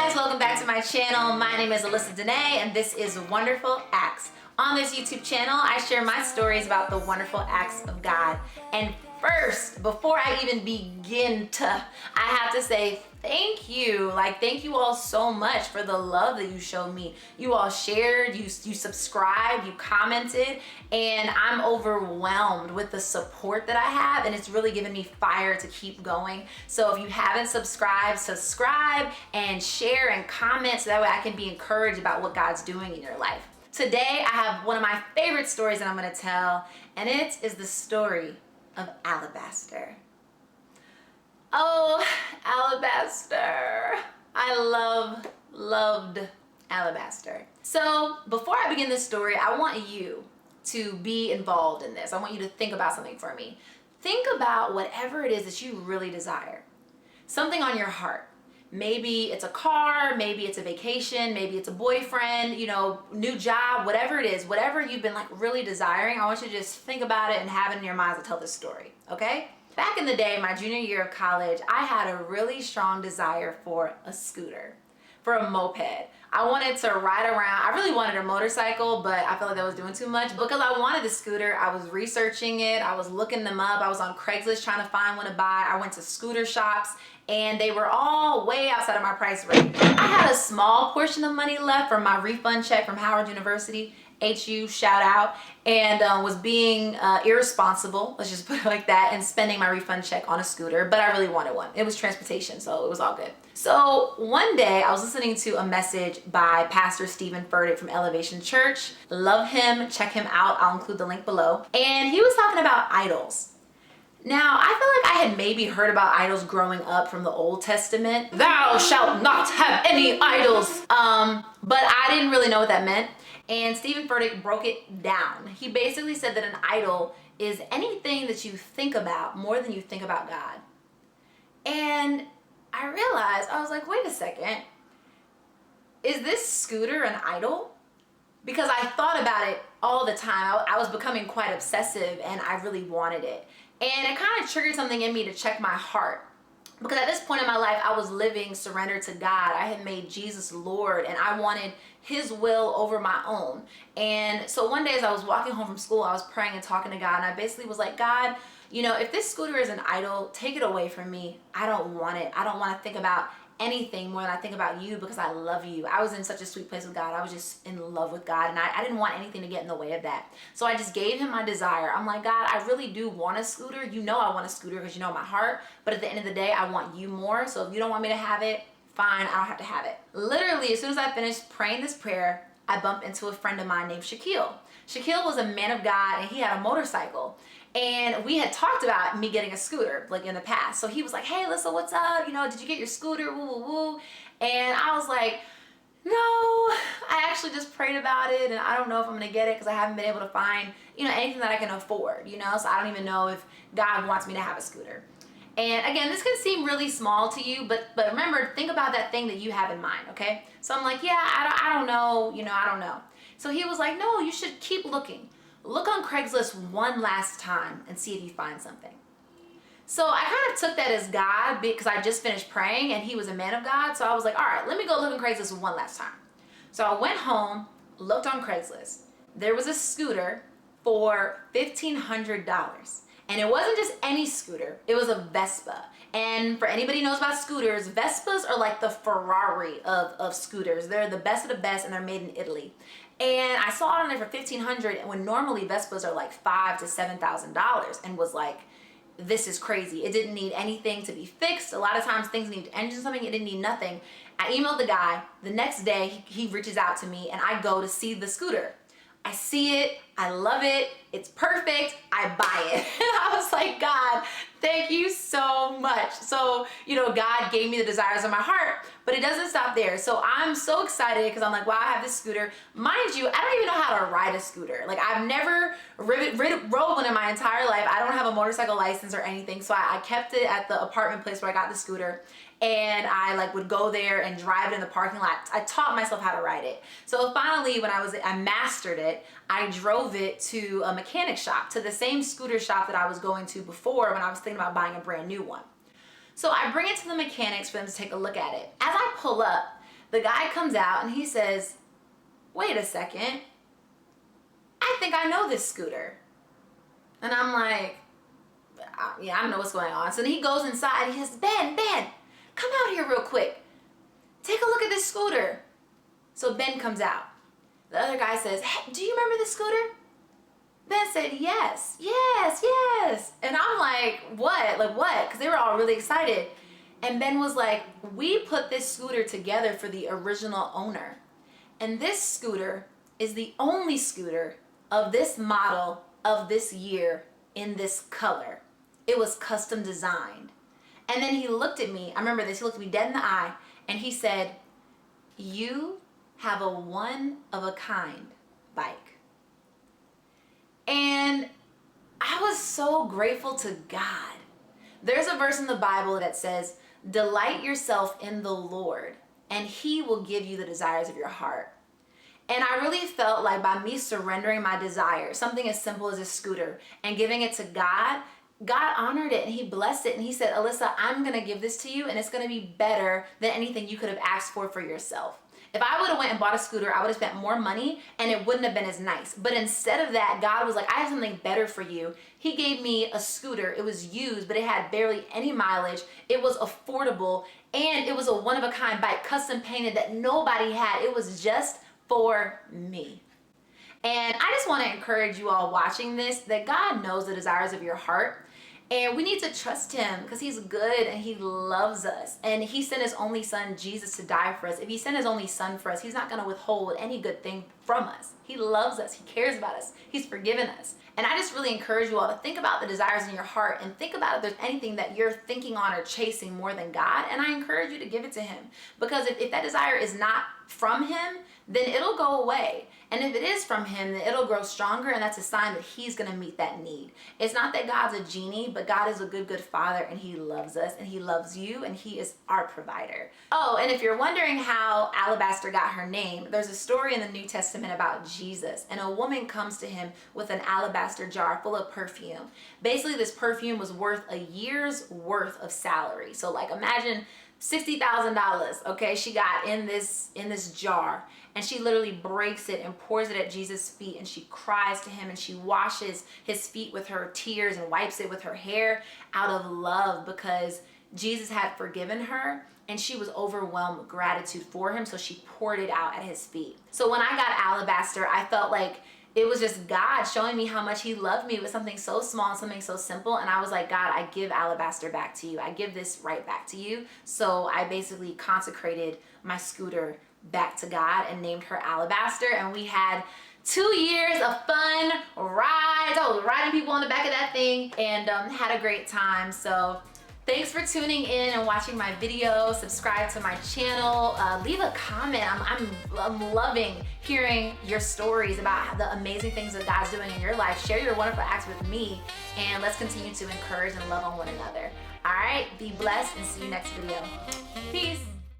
guys, welcome back to my channel. My name is Alyssa Danae and this is Wonderful Acts. On this YouTube channel, I share my stories about the wonderful acts of God. And first, before I even begin I have to say thank you. Thank you all so much for the love that you showed me. You all shared, you subscribed, you commented, and I'm overwhelmed with the support that I have, and it's really given me fire to keep going. So if you haven't subscribed, subscribe and share and comment so that way I can be encouraged about what God's doing in your life. Today, I have one of my favorite stories that I'm gonna tell, and it is the story of Alabaster. Oh, Alabaster. I loved Alabaster. So before I begin this story, I want you to be involved in this. I want you to think about something for me. Think about whatever it is that you really desire. Something on your heart. Maybe it's a car, maybe it's a vacation, maybe it's a boyfriend, new job, whatever it is, whatever you've been really desiring, I want you to just think about it and have it in your minds to tell this story, okay? Back in the day, my junior year of college, I had a really strong desire for a scooter, for a moped. I wanted to ride around. I really wanted a motorcycle, but I felt like that was doing too much. Because I wanted the scooter, I was researching it, I was looking them up, I was on Craigslist trying to find one to buy. I went to scooter shops, and they were all way outside of my price range. I had a small portion of money left from my refund check from Howard University, HU, shout out, and was being irresponsible, let's just put it like that, and spending my refund check on a scooter, but I really wanted one. It was transportation, so it was all good. So one day I was listening to a message by Pastor Stephen Furtick from Elevation Church. Love him, check him out, I'll include the link below. And he was talking about idols. Now, I feel like I had maybe heard about idols growing up from the Old Testament. Thou shalt not have any idols. But I didn't really know what that meant. And Stephen Furtick broke it down. He basically said that an idol is anything that you think about more than you think about God. And I realized, I was like, wait a second. Is this scooter an idol? Because I thought about it all the time. I was becoming quite obsessive and I really wanted it. And it kind of triggered something in me to check my heart. Because at this point in my life, I was living surrendered to God. I had made Jesus Lord and I wanted His will over my own. And so one day as I was walking home from school, I was praying and talking to God, and I basically was like, God, if this scooter is an idol, take it away from me. I don't want it. I don't want to think about anything more than I think about you, because I love you. I was in such a sweet place with God. I was just in love with God, and I didn't want anything to get in the way of that. So I just gave Him my desire. I'm like, God, I really do want a scooter. I want a scooter because you know my heart, but at the end of the day, I want you more. So if you don't want me to have it, fine, I don't have to have it. Literally, as soon as I finished praying this prayer, I bumped into a friend of mine named Shaquille. Shaquille was a man of God, and he had a motorcycle. And we had talked about me getting a scooter in the past. So he was like, hey, Alyssa, what's up? Did you get your scooter? Woo, woo, woo. And I was like, no, I actually just prayed about it and I don't know if I'm going to get it because I haven't been able to find, anything that I can afford, so I don't even know if God wants me to have a scooter. And again, this can seem really small to you, but remember, think about that thing that you have in mind, okay? So I'm like, yeah, I don't know, I don't know. So he was like, no, you should keep looking. Look on Craigslist one last time and see if you find something. So I kind of took that as God because I just finished praying and he was a man of God. So I was like, all right, let me go look on Craigslist one last time. So I went home, looked on Craigslist. There was a scooter for $1,500. And it wasn't just any scooter, it was a Vespa. And for anybody who knows about scooters, Vespas are like the Ferrari of scooters. They're the best of the best and they're made in Italy. And I saw it on there for $1,500 when normally Vespas are like $5,000 to $7,000, and was like, this is crazy. It didn't need anything to be fixed. A lot of times things need engine something, it didn't need nothing. I emailed the guy. The next day he reaches out to me and I go to see the scooter. I see it, I love it, it's perfect, I buy it. And I was like, God, thank you so much. So, God gave me the desires of my heart, but it doesn't stop there. So I'm so excited because I'm like, wow, I have this scooter. Mind you, I don't even know how to ride a scooter. I've never rode one in my entire life. I don't have a motorcycle license or anything. So I kept it at the apartment place where I got the scooter. And I would go there and drive it in the parking lot. I taught myself how to ride it. So finally, when I mastered it, I drove it to a mechanic shop, to the same scooter shop that I was going to before when I was thinking about buying a brand new one. So I bring it to the mechanics for them to take a look at it. As I pull up, The guy comes out and he says, wait a second, I think I know this scooter. And I'm like, yeah, I don't know what's going on. So then he goes inside and he says, Ben, come out here real quick. Take a look at this scooter. So Ben comes out. The other guy says, hey, do you remember this scooter? Ben said, yes. And I'm like, what? Like what? Because they were all really excited. And Ben was like, we put this scooter together for the original owner. And this scooter is the only scooter of this model of this year in this color. It was custom designed. And then he looked at me. I remember this. He looked at me dead in the eye and he said, you have a one-of-a-kind bike. And I was so grateful to God. There's a verse in the Bible that says, delight yourself in the Lord, and He will give you the desires of your heart. And I really felt like by me surrendering my desire, something as simple as a scooter, and giving it to God, God honored it and He blessed it. And He said, Alyssa, I'm going to give this to you, and it's going to be better than anything you could have asked for yourself. If I would have went and bought a scooter, I would have spent more money and it wouldn't have been as nice. But instead of that, God was like, I have something better for you. He gave me a scooter. It was used, but it had barely any mileage. It was affordable, and it was a one-of-a-kind bike, custom painted, that nobody had. It was just for me. And I just want to encourage you all watching this that God knows the desires of your heart. And we need to trust Him because He's good and He loves us. And He sent His only Son, Jesus, to die for us. If He sent His only Son for us, He's not going to withhold any good thing from us. He loves us. He cares about us. He's forgiven us. And I just really encourage you all to think about the desires in your heart and think about if there's anything that you're thinking on or chasing more than God. And I encourage you to give it to Him. Because if that desire is not from Him, then it'll go away. And if it is from Him, then it'll grow stronger, and that's a sign that He's going to meet that need. It's not that God's a genie, but God is a good, good Father, and He loves us, and He loves you, and He is our provider. Oh, and if you're wondering how Alabaster got her name, there's a story in the New Testament about Jesus, and a woman comes to Him with an alabaster jar full of perfume. Basically, this perfume was worth a year's worth of salary. So like imagine $60,000, okay, she got in this jar, and she literally breaks it and pours it at Jesus' feet, and she cries to Him, and she washes His feet with her tears and wipes it with her hair out of love, because Jesus had forgiven her and she was overwhelmed with gratitude for Him, so she poured it out at His feet. So when I got alabaster, I felt like it was just God showing me how much He loved me with something so small and something so simple. And I was like, God, I give alabaster back to you. I give this right back to you. So I basically consecrated my scooter back to God and named her Alabaster. And we had 2 years of fun rides. I was riding people on the back of that thing and had a great time. So thanks for tuning in and watching my video. Subscribe to my channel. Leave a comment. I'm loving hearing your stories about the amazing things that God's doing in your life. Share your wonderful acts with me, and let's continue to encourage and love on one another. All right, be blessed and see you next video. Peace.